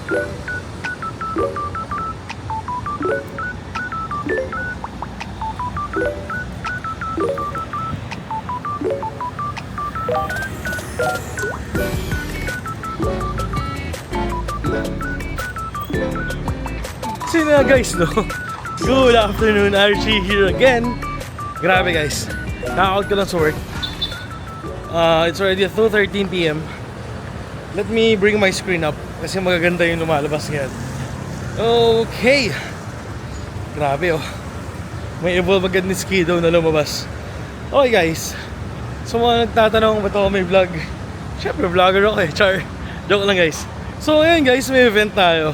So yun nga guys, no? Good afternoon, Archie here again. Grabe guys, na-out ko lang sa work. It's already 2:13 PM. Let me bring my screen up kasi magaganda yung lumalabas ngayon. Okay. Grabe oh. May evolve agad ni Skido na lumabas. Okay guys, so mga nagtatanong ba't ako may vlog? Syempre vlogger ako eh, char. Joke lang guys. So ngayon guys, may event tayo.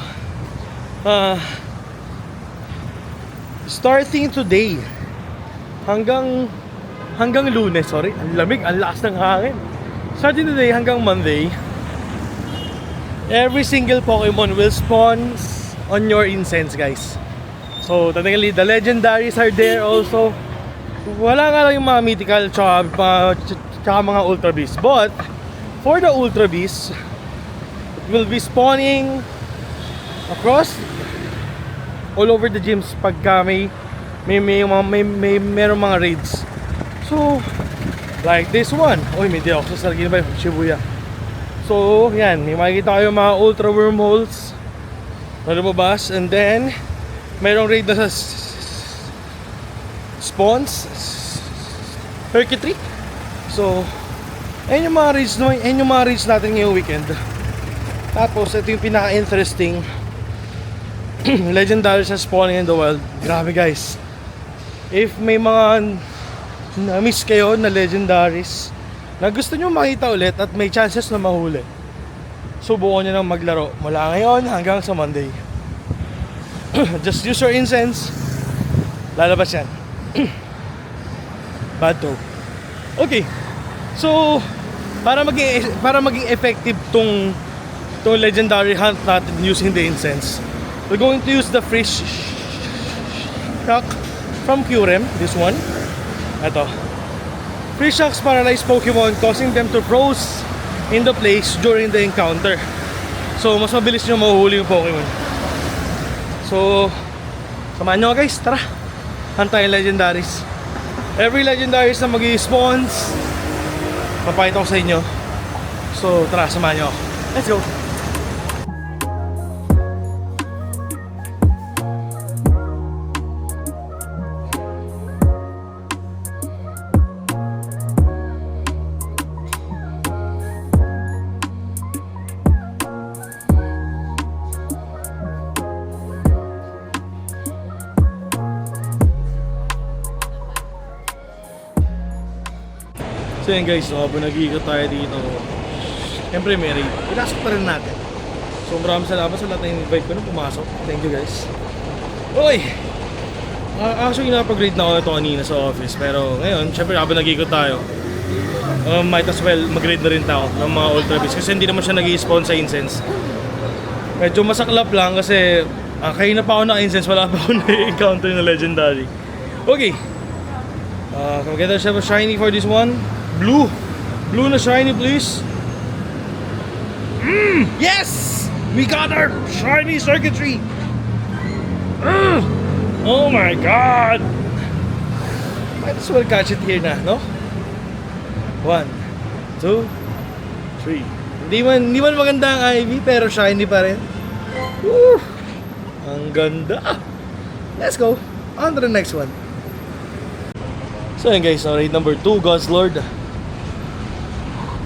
Starting today hanggang Lunes, sorry, ang lamig, ang lakas ng hangin. Starting today hanggang Monday, every single Pokemon will spawn on your incense, guys. So technically the legendaries are there also. Wala nga lang yung mga mythical tsaka mga Ultra Beasts. But for the Ultra Beasts, it will be spawning across all over the gyms pagka merong mga raids. So like this one. Uy, may di ako sa Sargina ba yung Shibuya. So yan, may makikita kayo mga ultra wormholes na lumabas. And then merong raid na sa spawns circuitry. So ayun yung mga raids natin ngayong weekend. Tapos ito yung pinaka-interesting legendaries na spawning in the wild. Grabe guys, if may mga na-miss kayo na legendaries na gusto nyo makita ulit at may chances na mahuli, subukan nyo nang maglaro mula ngayon hanggang sa Monday. Just use your incense, lalabas yan. Bad to. Okay, so para maging effective tong legendary hunt natin using the incense, we're going to use the freeze shock from Kyurem. This one, ito. Freeze shocks paralyze Pokemon, causing them to froze in the place during the encounter. So mas mabilis nyo mahuhuli yung Pokemon. So samahan nyo guys, tara, hunt tayo legendaries. Every legendaries na mag-i-spawns, papakita ko sa inyo. So tara, samahan nyo ako. Let's go. So yun guys, so habang nag-iikot tayo dito, siyempre may raid, pinasok pa rin natin. So maraming salamat sa lahat na invite ko na pumasok. Thank you guys. Uy! Actually napag-raid na ako ito kanina sa office, pero ngayon, siyempre habang nag-iikot tayo, might as well mag-raid na rin tayo ng mga Ultra Beasts kasi hindi naman siya nag-i-spawn sa incense. Medyo masaklap lang kasi kayo na pa ako naka-incense, wala pa ako na-encounter na legendary. Okay, can we get ourselves a shiny for this one? Blue na shiny please. Yes! We got our shiny circuitry. Oh my god! Might as well catch it here na, no? 1, 2, 3. Hindi man maganda ang IV pero shiny pa rin. Woo! Ang ganda. Let's go on to the next one. So yun guys, raid number 2, God's Lord.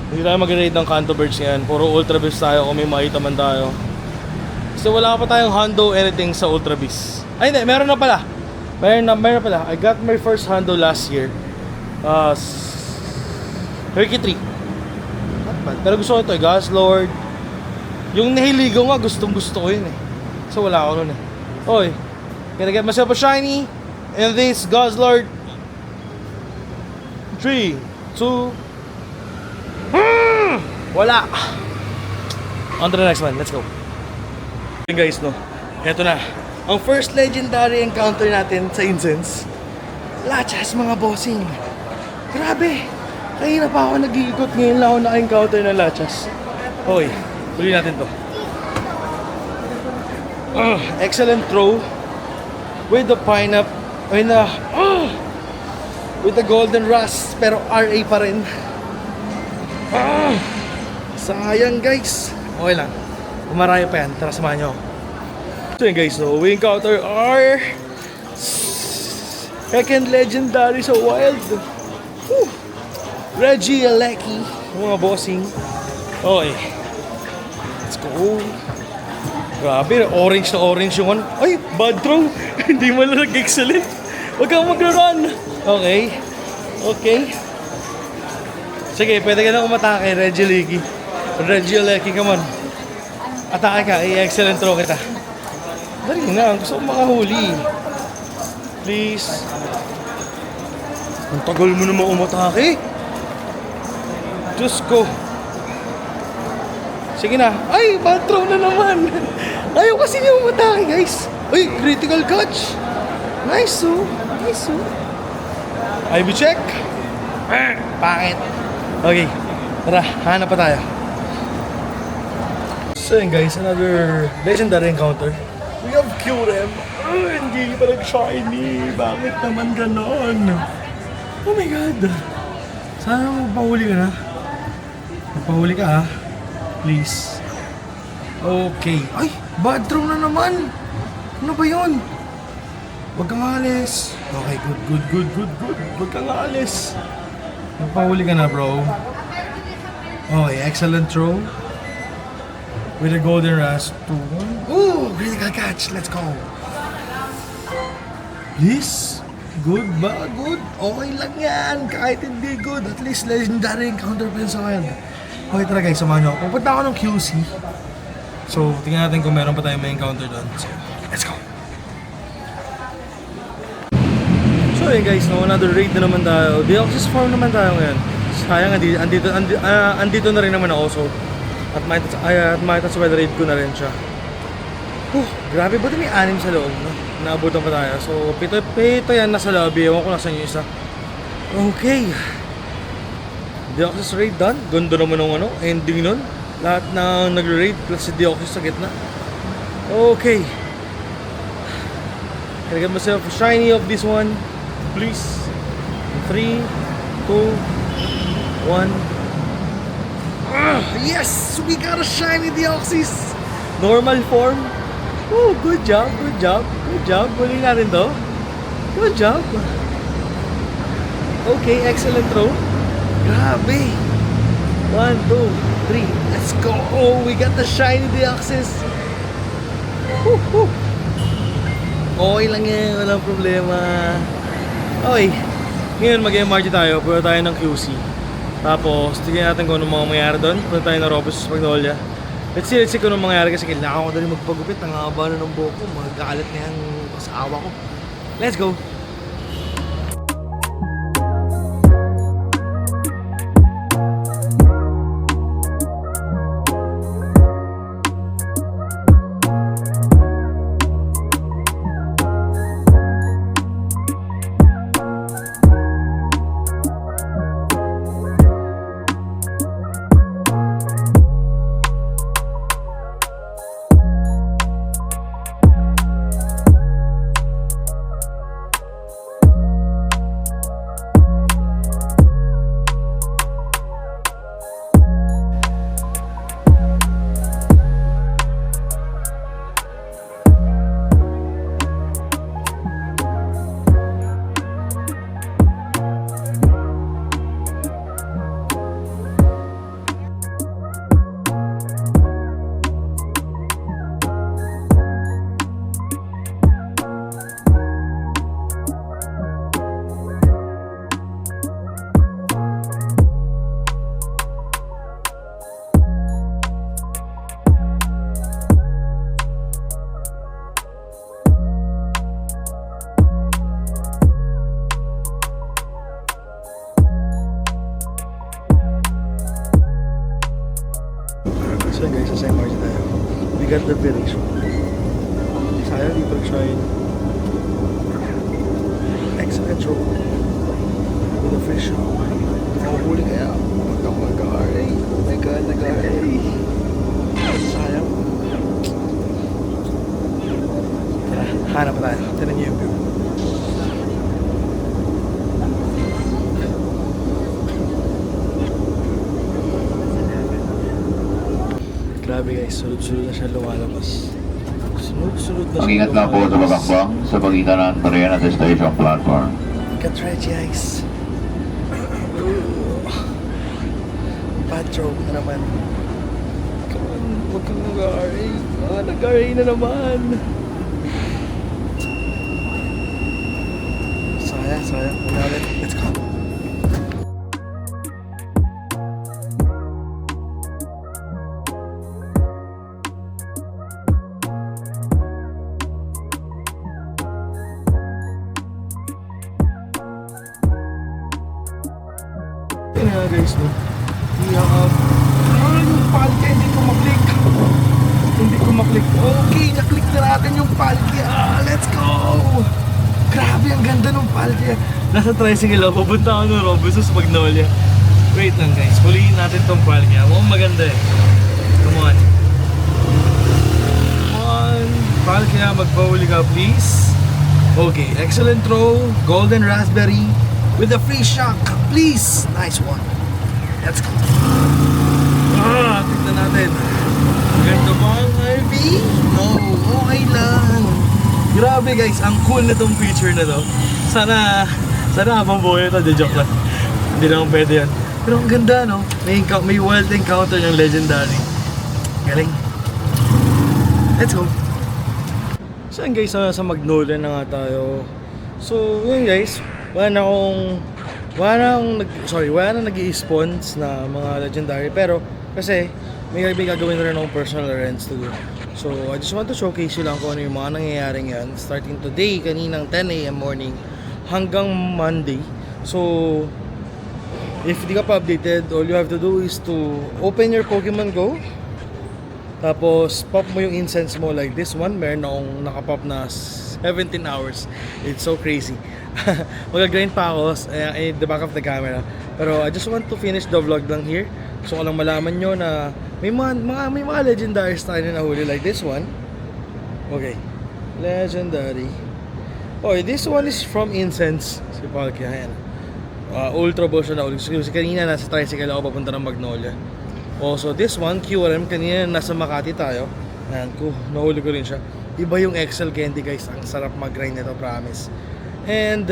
Hindi tayo mag-raid ng Kanto Birds yan. Puro Ultra Beast tayo kung may makita man tayo. So wala pa tayong hundo anything sa Ultra Beast. Ay hindi, meron na pala. Meron na pala. I got my first hundo last year. Herky 3. Pero gusto ko ito, God's Lord. Yung Nihiligo nga, gustong gusto ko yun eh. So wala ako nun eh. Oy, gonna get myself a shiny. And this God's Lord. 3, 2. Wala. On to the next one, let's go. Okay guys, no, eto na ang first legendary encounter natin sa incense. Lachas mga bossing. Grabe, kanina pa ako nag-iikot, ngayon lang ako naka-encounter ng Lachas. Hoy, huli natin to. Excellent throw with the pineapple, with the golden rust, pero RA pa rin. Sayang guys. Okay lang. Umarayo pa yan. Tara, samahan nyo. So yun guys, so we encounter our second legendary sa wild. Woo! Reggie Alecki, mga bossing. Okay. Let's go. Grabe, orange na orange yung ano. Ay, bad throw. Hindi mo lang nag-excellent. Huwag kang mag-run. Okay. Okay. Sige, pwede ka na umatake, Reggie Alecki. Reggie Alecki, come on. Atake ka, i-excellent throw kita. Dali na, gusto kong makahuli. Please. Ang tagal mo naman umatake. Diyos ko. Sige na. Ay, bad throw na naman. Ayaw kasi niya umatake, guys. Ay, critical catch. Nice, oh. Nice, oh. IB check. Pangit. Okay. Tara, hanap pa tayo. So yun guys, another legendary encounter. We have QRM. Hindi pa nag-shiny. Bakit naman ganon? Oh my god. Sana magpahuli ka na. Magpahuli ka ha. Please. Okay. Ay, bad throw na naman. Ano ba yun? Huwag kang alis. Okay, good. Huwag kang alis. Magpahuli ka na bro. Okay, excellent throw. With a golden rust. 2-1. Ooh, critical catch. Let's go. Please. Good ba? Good. Okay lang yan. Kahit hindi good. At least legendary encounter pa yun sa wild. Okay, tara guys. Samahan nyo. Pupunta ako ng QC. So, tingnan natin kung meron pa tayong may encounter doon. So, let's go. So, yun guys. No, another raid na naman tayo. Deoxys farm naman tayo ngayon. Sayang, andito na rin naman ako. So, at may touch by the raid ko na rin siya. Grabe, buti may 6 sa loob, no? Naabutan pa tayo. So, pito yan nasa lobby. Ewan ko nasan yung isa. Okay. Deoxys raid done. Ganda naman ng ano, ending nun. Lahat na nag-raid plus si Deoxys sa gitna. Okay. Can I get myself a shiny of this one? Please. 3, 2, 1. Yes! We got a shiny Deoxys! Normal form. Oh, good job. Huli natin to. Good job. Okay, excellent throw. Grabe. 1, 2, 3. Let's go. Oh, we got the shiny Deoxys. Okay lang yan. Walang problema. Okay. Ngayon mag-MRT tayo. Punta tayo ng QC. Tapos, tignan natin kung anong mga mangyari doon. Punta tayo ng Robust Magnolia. Let's see kung anong mangyari kasi kailangan ko dali magpagupit. Ang haba na ng buhok ko. Magalit na yan sa awa ko. Let's go! So guys, sa same margin tayo. We got the variation. Sayang, di pa try. Excellent throw. With a fish. Nakahuli kaya. Mag-aray. Oh my god, nag-aray. Sayang. Hanap pa tayo. Tinan niyo yung view. Grabe guys, sunod-sunod na siya lumalabas. Sunod-sunod na siya Mag-ingat lang po sa babakbang sa pagitan ng Mariana Station platform. Get ready guys. Bad joke na naman. Come on, huwag kang nag-RA. Nag-RA na naman. Sayang. Ulit. Let's go. Yun nga guys, no? Yung palya, hindi ko maklik. Okay, naklik na natin yung palya. Let's go! Grabe, ang ganda ng palya. Nasa tricycle ako, pupunta ako ng Robinsons Magnolia. Wait lang guys, huliin natin tong palya. Mukhang maganda eh. Come on. Palya, magpahuli ka please. Okay, excellent throw. Golden raspberry with a free shock. Please! Nice one. Let's go. Tignan natin. Ganda ba ang RV? No, okay lang. Grabe guys, ang cool na tong feature na to. Sana habang buhay ito, joke lang. Hindi naman pwede yan. Pero ang ganda, no? May wild encounter yung legendary. Galing. Let's go. So yun guys, sa Magnolia na nga tayo. So yun guys, wala na nag-i-spawns na mga legendary. Pero kasi may gagawin na rin akong personal errands to do. So I just want to showcase you lang kung ano yung mga nangyayaring yan. Starting today, kaninang 10 AM morning hanggang Monday. So if di ka pa updated, all you have to do is to open your Pokemon Go. Tapos pop mo yung incense mo like this one. Meron akong nakapop na 17 hours. It's so crazy. Mag-grind pa ako in the back of the camera. Pero I just want to finish the vlog lang here. Gusto ko lang malaman nyo na may mga legendaries tayo na nahuli like this one. Okay. Legendary. Okay, this one is from Incense. Si Palkia. Ayan. Ultra Ball siya na ulit. Kasi kanina nasa tricycle ako papunta ng Magnolia. Also, this one, QRM, kanina nasa Makati tayo. Ayan, nahuli ko rin siya. Iba yung Excel candy guys. Ang sarap mag-grind nito, promise. And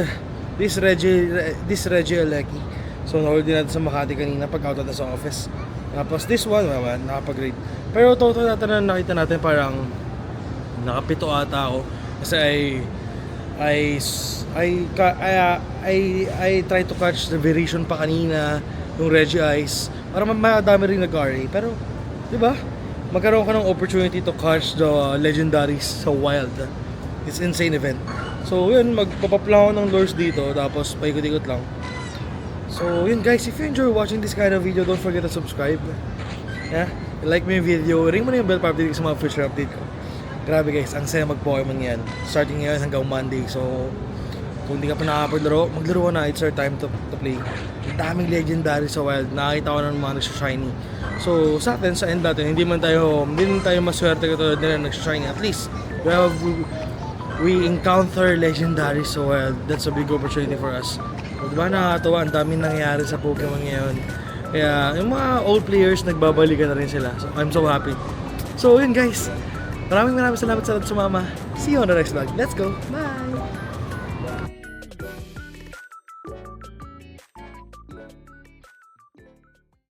this Reggie Aleki. So nahuli din natin sa Makati kanina pag out na sa office. Tapos this one, nakapag-grade. Pero total natin na nakita natin parang nakapito ata ako. Kasi I try to catch the variation pa kanina, yung Reggie Ice. Para madami rin nag-RA. Pero, di ba? Magkaroon ka ng opportunity to catch the legendaries sa wild. It's insane event. So yun, magpapapla ako ng lures dito, tapos paikot-ikot lang. So yun guys, if you enjoy watching this kind of video, don't forget to subscribe. Yeah? Like mo yung video, ring mo na yung bell para update sa mga future update ko. Grabe guys, ang saya mag-Pokemon yan. Starting ngayon hanggang Monday. So kung hindi ka pa nakapag-laro, maglaro na, it's our time to play. Ang daming legendary sa wild, nakakita ko ng mga nagsa-shiny. So sa atin, sa end natin, hindi man tayo maswerte katulad nila nagsa-shiny. At least, we encounter legendary so wild. That's a big opportunity for us. So, diba nakakatawa, ang daming nangyayari sa Pokemon ngayon. Kaya yung mga old players nagbabalikan na rin sila. So I'm so happy. So yun guys, maraming salamat sa lahat sumama. See you on the next vlog. Let's go. Bye!